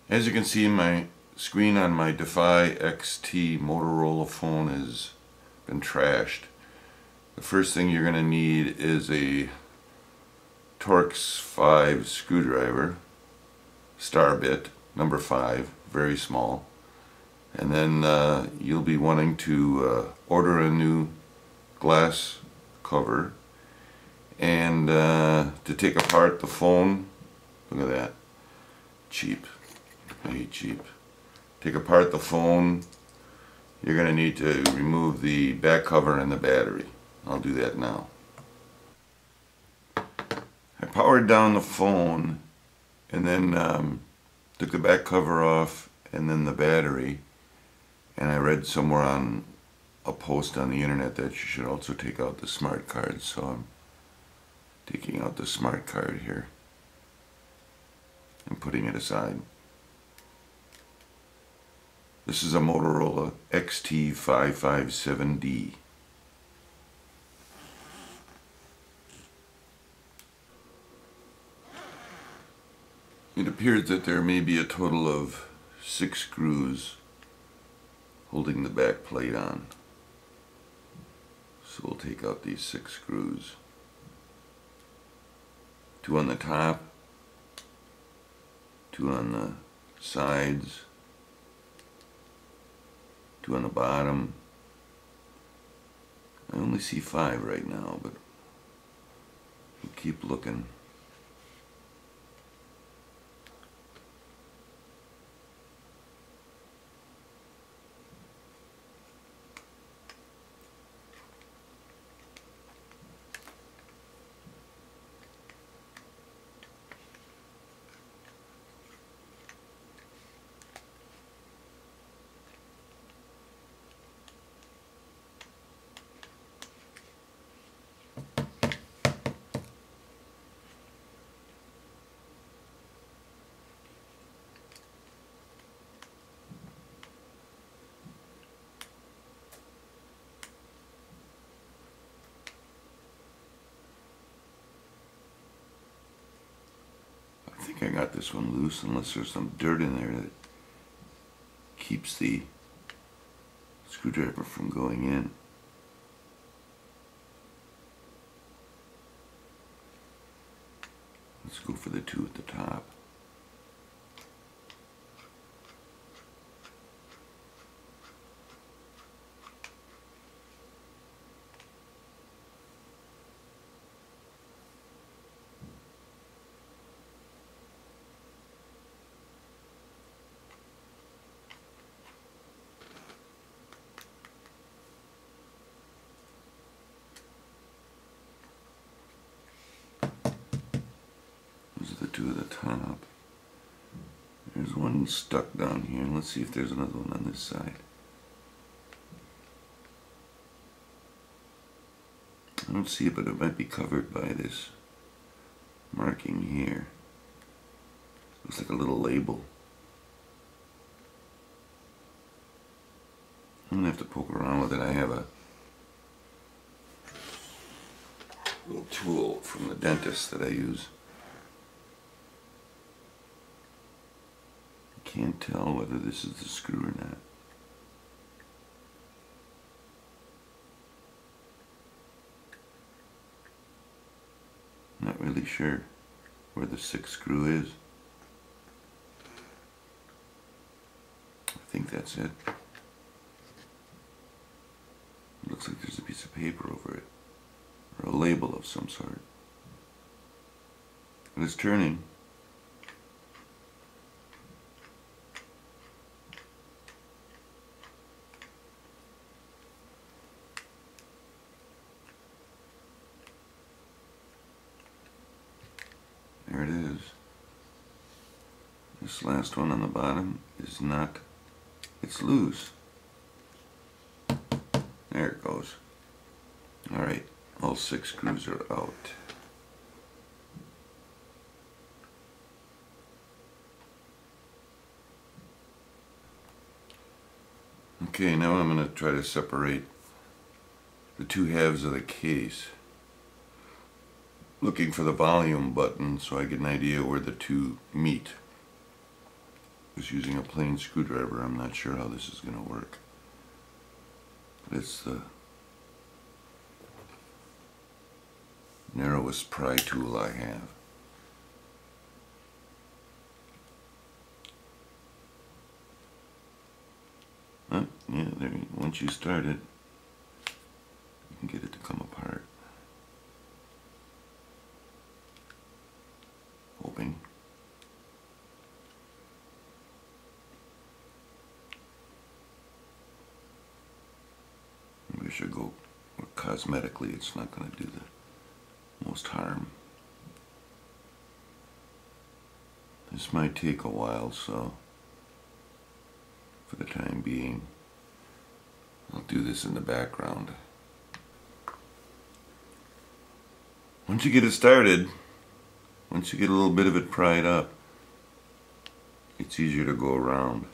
As you can see, my screen on my Defy XT Motorola phone has been trashed. The first thing you're going to need is a Torx 5 screwdriver, star bit, number 5, very small. And then you'll be wanting to order a new glass cover and to take apart the phone. Look at that. Cheap. I hate cheap. Take apart the phone. You're going to need to remove the back cover and the battery. I'll do that now. I powered down the phone and then took the back cover off and then the battery, and I read somewhere on a post on the internet that you should also take out the smart card, so I'm taking out the smart card here and putting it aside. This is a Motorola XT557D. It appears that there may be a total of 6 screws holding the back plate on. So we'll take out these 6 screws. 2 on the top, 2 on the sides, 2 on the bottom. I only see 5 right now, but we'll keep looking. I think I got this one loose, unless there's some dirt in there that keeps the screwdriver from going in. Let's go for the 2 at the top. Those are the 2 at the top. There's one stuck down here. Let's see if there's another one on this side. I don't see it, but it might be covered by this marking here. Looks like a little label. I'm gonna have to poke around with it. I have a little tool from the dentist that I use. Can't tell whether this is the screw or not. Not really sure where the 6th screw is. I think that's it. It looks like there's a piece of paper over it, or a label of some sort. But it's turning. There it is. This last one on the bottom is not, it's loose. There it goes. Alright, all 6 screws are out. Okay, now I'm going to try to separate the 2 halves of the case. Looking for the volume button so I get an idea where the 2 meet. was using a plain screwdriver. I'm not sure how this is going to work. But it's the narrowest pry tool I have. Yeah, there, once you start it, you can get it to come apart. Hoping. Maybe I should go cosmetically. It's not going to do the most harm. This might take a while, so for the time being, I'll do this in the background. Once you get it started, once you get a little bit of it pried up, it's easier to go around.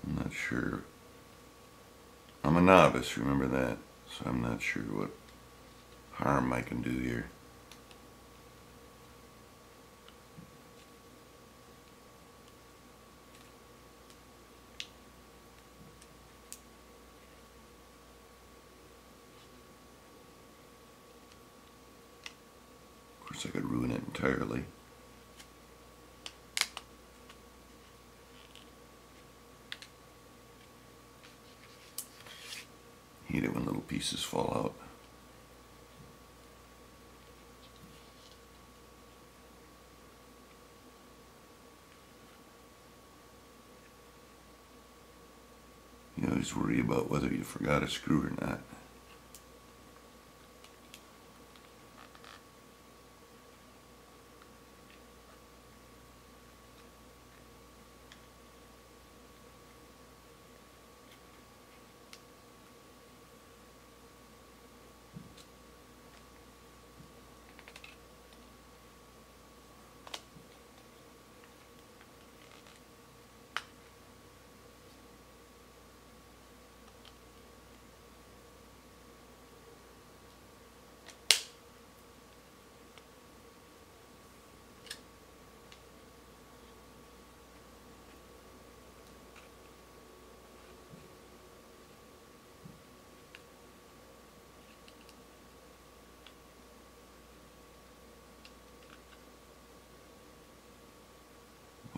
I'm not sure. I'm a novice, remember that, so I'm not sure what harm I can do here. Of course, I could ruin it entirely. Hate it when little pieces fall out. You always worry about whether you forgot a screw or not.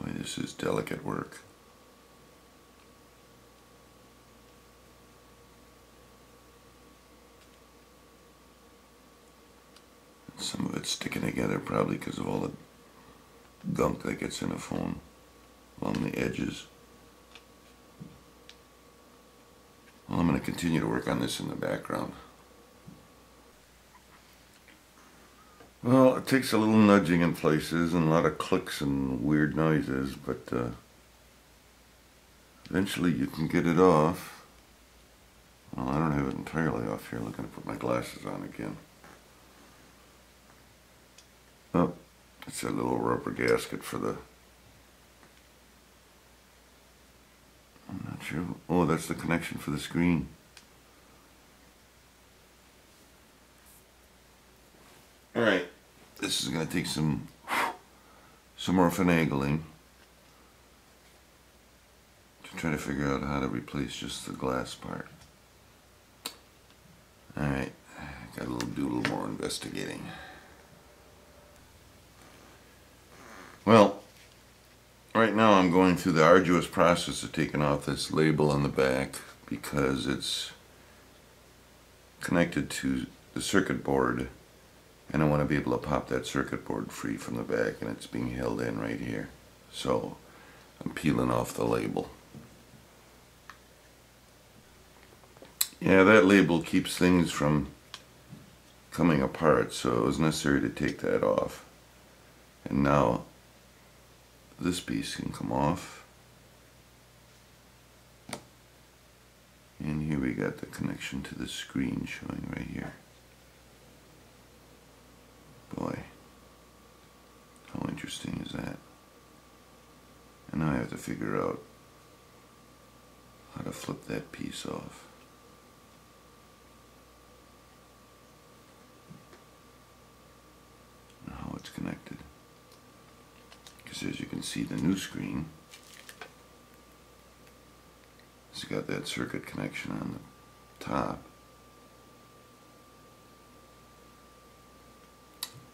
Boy, this is delicate work. Some of it's sticking together probably because of all the gunk that gets in a phone along the edges. Well, I'm going to continue to work on this in the background. Well, it takes a little nudging in places and a lot of clicks and weird noises, but eventually you can get it off. Well, I don't have it entirely off here. I'm going to put my glasses on again. Oh, it's that little rubber gasket for the... I'm not sure. Oh, that's the connection for the screen. Alright, this is going to take some more finagling to try to figure out how to replace just the glass part. Alright, gotta do a little more investigating. Well, right now I'm going through the arduous process of taking off this label on the back because it's connected to the circuit board and I want to be able to pop that circuit board free from the back, and it's being held in right here. So I'm peeling off the label. Yeah, that label keeps things from coming apart, so it was necessary to take that off. And now this piece can come off. And here we got the connection to the screen showing right here. Boy, how interesting is that? And now I have to figure out how to flip that piece off. And how it's connected. course, as you can see, the new screen has got that circuit connection on the top.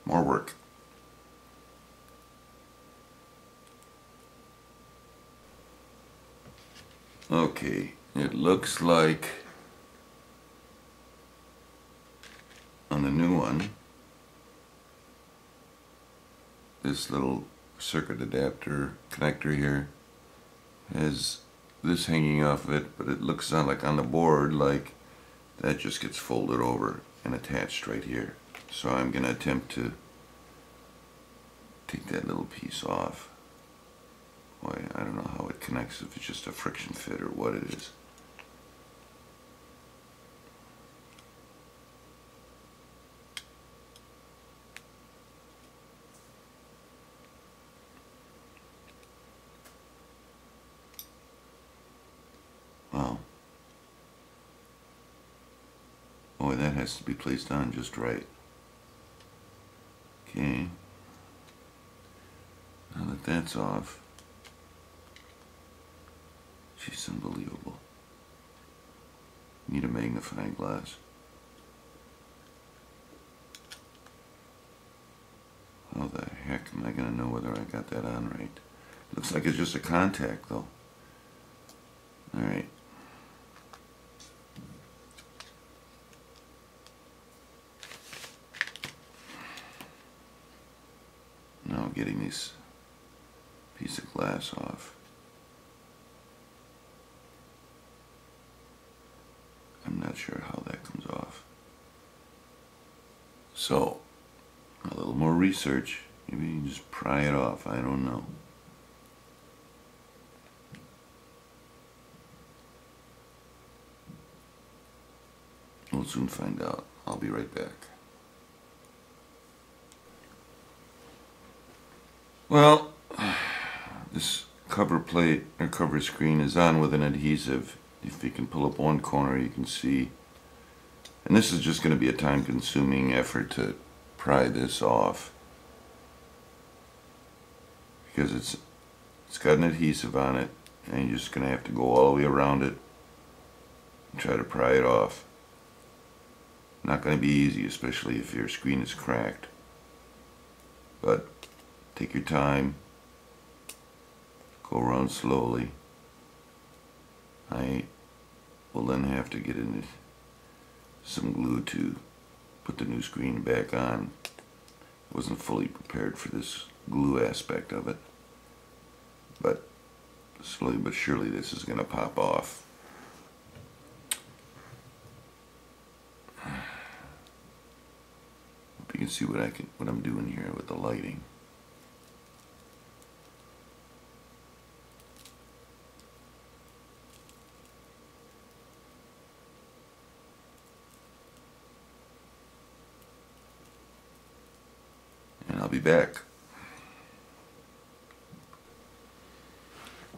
More work. Okay, it looks like on the new one, this little circuit adapter connector here has this hanging off of it, but it looks like on the board like that just gets folded over and attached right here. So I'm going to attempt to take that little piece off. Boy, I don't know how it connects, if it's just a friction fit or what it is. Wow. Boy, that has to be placed on just right. Okay. Now that that's off, she's unbelievable. Need a magnifying glass. How the heck am I going to know whether I got that on right? Looks like it's just a contact though. Alright. Now getting this piece of glass off. I'm not sure how that comes off. So, a little more research. Maybe you can just pry it off. I don't know. We'll soon find out. I'll be right back. Well, this cover plate or cover screen is on with an adhesive. If you can pull up one corner, you can see. And this is just going to be a time-consuming effort to pry this off, because it's got an adhesive on it, and you're just going to have to go all the way around it and try to pry it off. Not going to be easy, especially if your screen is cracked. But take your time. Go around slowly. I will then have to get in some glue to put the new screen back on. I wasn't fully prepared for this glue aspect of it, but slowly but surely this is going to pop off. Hope you can see what I'm doing here with the lighting. And I'll be back.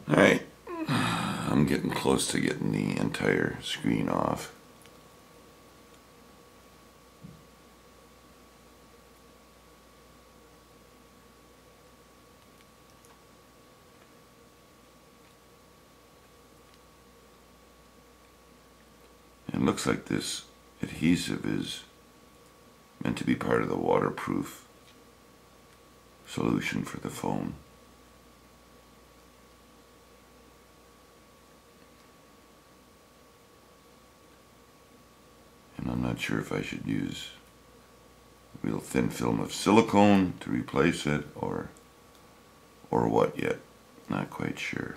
Alright, I'm getting close to getting the entire screen off. It looks like this adhesive is meant to be part of the waterproof solution for the phone. And I'm not sure if I should use a real thin film of silicone to replace it or what yet. Not quite sure.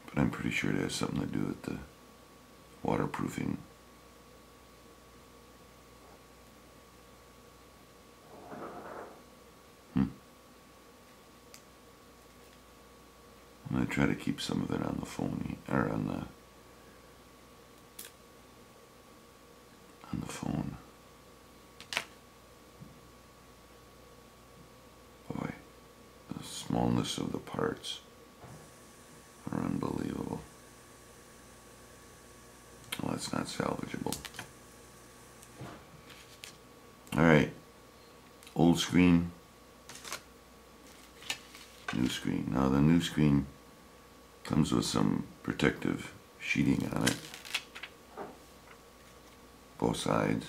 But I'm pretty sure it has something to do with the waterproofing. I'm going to try to keep some of it on the phone, or on the phone. Boy, the smallness of the parts are unbelievable. Well, that's not salvageable. Alright, old screen, new screen. Now the new screen comes with some protective sheeting on it, both sides.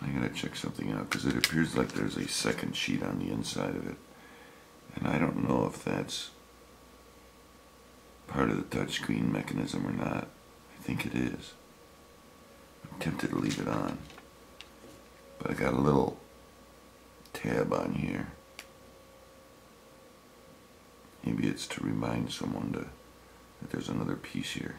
I gotta check something out because it appears like there's a second sheet on the inside of it, and I don't know if that's part of the touchscreen mechanism or not. I think it is. I'm tempted to leave it on, but I got a little tab on here. Maybe it's to remind someone that there's another piece here.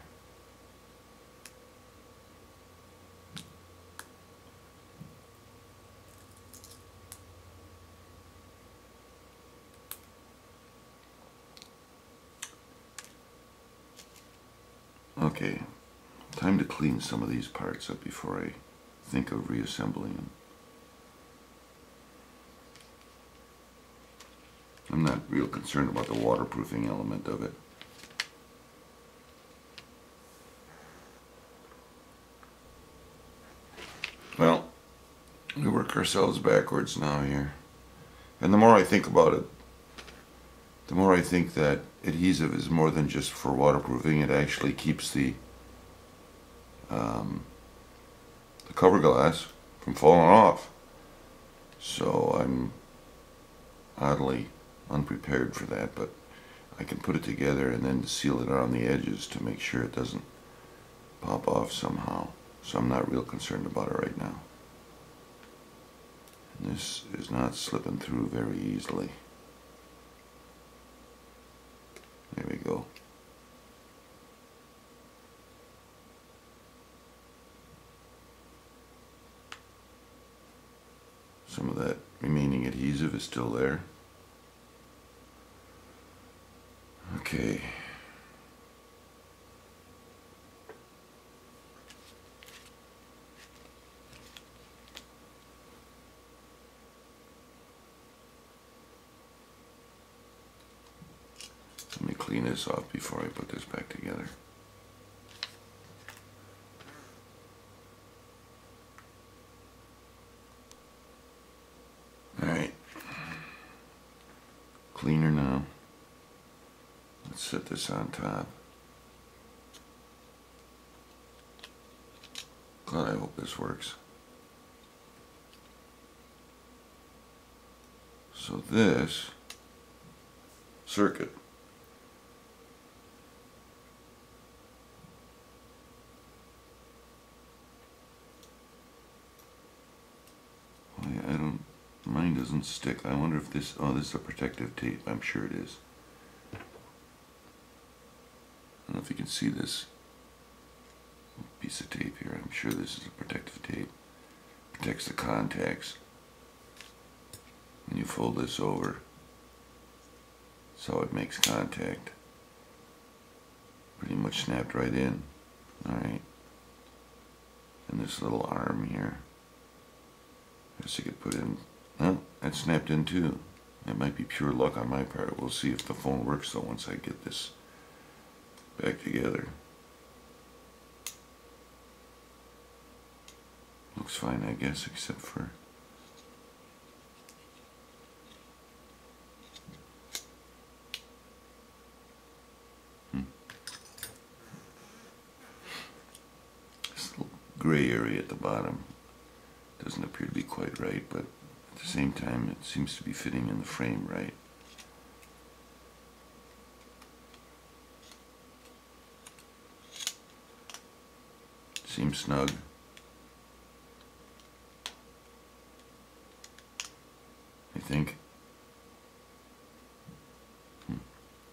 Okay, time to clean some of these parts up before I think of reassembling them. I'm not real concerned about the waterproofing element of it. Well, we work ourselves backwards now here. And the more I think about it, the more I think that adhesive is more than just for waterproofing. It actually keeps the cover glass from falling off. So I'm oddly unprepared for that, but I can put it together and then seal it around the edges to make sure it doesn't pop off somehow. So I'm not real concerned about it right now. And this is not slipping through very easily. There we go. Some of that remaining adhesive is still there. Okay. Let me clean this off before I put this back together. Alright. Cleaner now. Let's set this on top. God, I hope this works. So this circuit mine doesn't stick. I wonder if this, oh, this is a protective tape. I'm sure it is. I don't know if you can see this piece of tape here. I'm sure this is a protective tape. Protects the contacts. When you fold this over, so it makes contact. Pretty much snapped right in. Alright. And this little arm here. I guess you could put in. Oh, that snapped in too. That might be pure luck on my part. We'll see if the phone works though once I get this back together. Looks fine, I guess, except for this little gray area at the bottom. Doesn't appear to be quite right, but at the same time it seems to be fitting in the frame right. Seems snug. I think.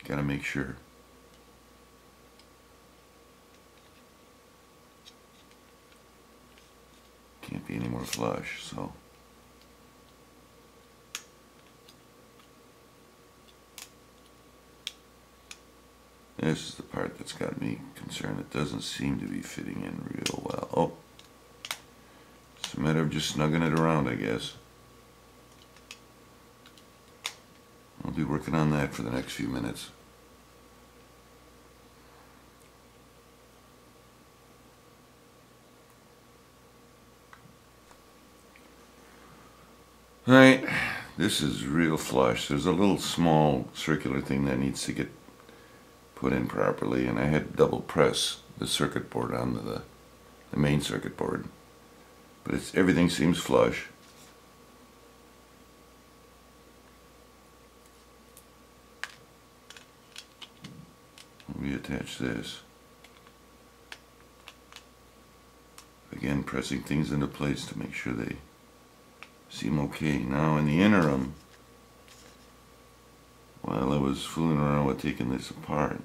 Gotta make sure. Can't be any more flush, so. This is the part that's got me concerned. It doesn't seem to be fitting in real well. Oh, it's a matter of just snugging it around, I guess. I'll be working on that for the next few minutes. This is real flush. There's a little small circular thing that needs to get put in properly, and I had to double press the circuit board onto the main circuit board. But everything seems flush. Reattach this. Again, pressing things into place to make sure they seem okay. Now in the interim, while I was fooling around with taking this apart,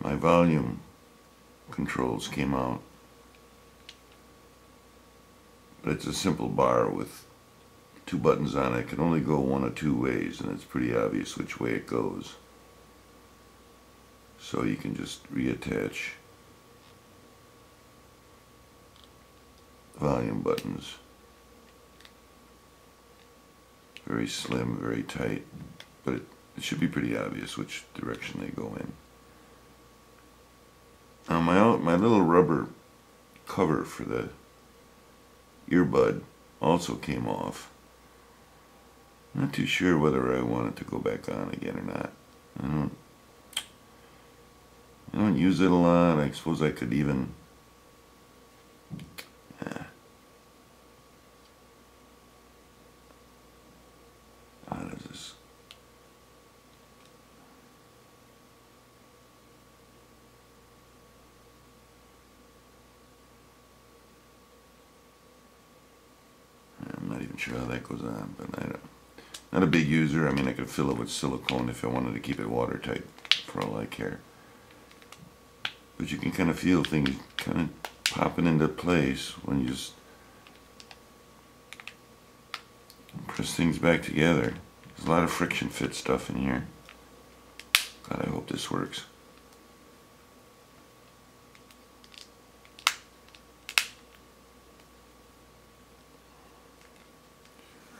my volume controls came out. But it's a simple bar with 2 buttons on it. It can only go one of 2 ways, and it's pretty obvious which way it goes. So you can just reattach the volume buttons. Very slim, very tight, but it should be pretty obvious which direction they go in. Now my little rubber cover for the earbud also came off. Not too sure whether I want it to go back on again or not. I don't use it a lot. I suppose I could even how does this? I'm not even sure how that goes on, but I don't. Not a big user. I mean, I could fill it with silicone if I wanted to keep it watertight, for all I care. But you can kind of feel things kind of popping into place when you just press things back together. There's a lot of friction fit stuff in here. God, I hope this works.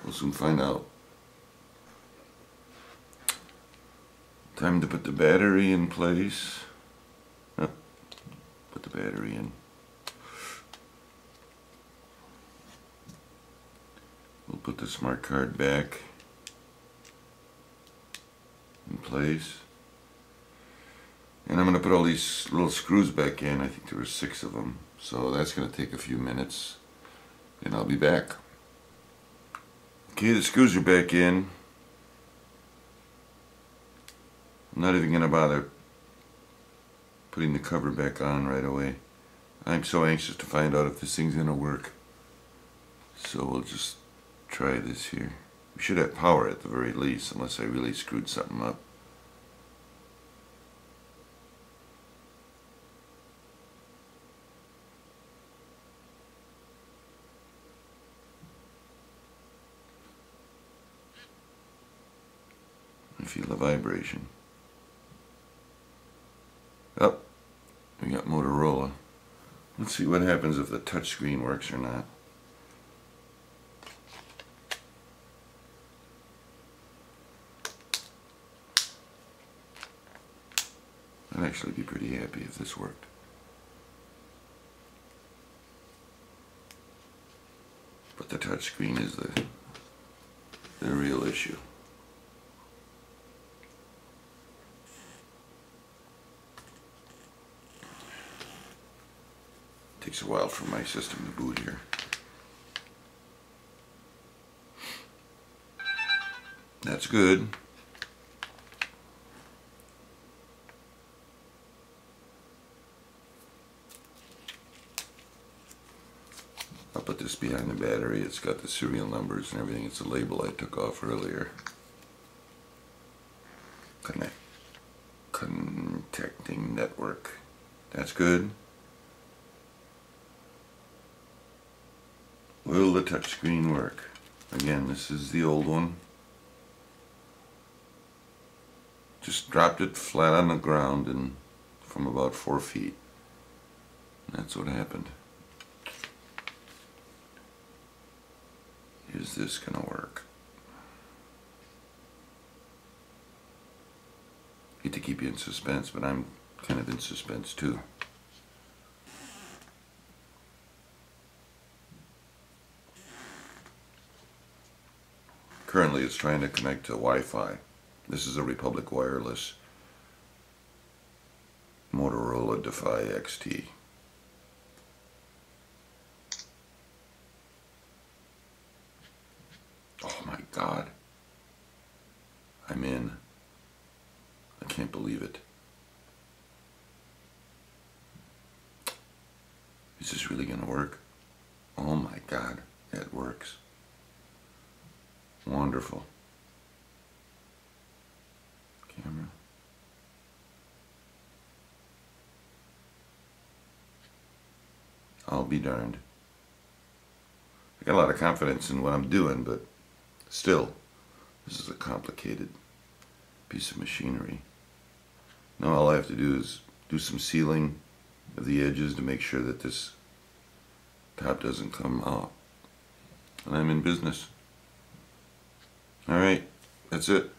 We'll soon find out. Time to put the battery in place. Oh, put the battery in. We'll put the smart card back in place. And I'm going to put all these little screws back in. I think there were 6 of them. So that's going to take a few minutes. And I'll be back. Okay, the screws are back in. I'm not even going to bother putting the cover back on right away. I'm so anxious to find out if this thing's going to work. So we'll just try this here. We should have power at the very least, unless I really screwed something up. I feel the vibration. Oh, we got Motorola. Let's see what happens if the touchscreen works or not. I'd actually be pretty happy if this worked. But the touchscreen is the real issue. Takes a while for my system to boot here. That's good. I'll put this behind the battery. It's got the serial numbers and everything. It's a label I took off earlier. Contacting network. That's good. Will the touchscreen work? Again, this is the old one. Just dropped it flat on the ground and from about 4 feet. That's what happened. Is this gonna work? Hate to keep you in suspense, but I'm kind of in suspense too. Currently it's trying to connect to Wi-Fi. This is a Republic Wireless Motorola Defy XT. Oh my God. I'm in. I can't believe it. Is this really going to work? Oh my God, it works. Wonderful. Camera. I'll be darned. I got a lot of confidence in what I'm doing, but still, this is a complicated piece of machinery. Now all I have to do is do some sealing of the edges to make sure that this top doesn't come out. And I'm in business. Alright, that's it.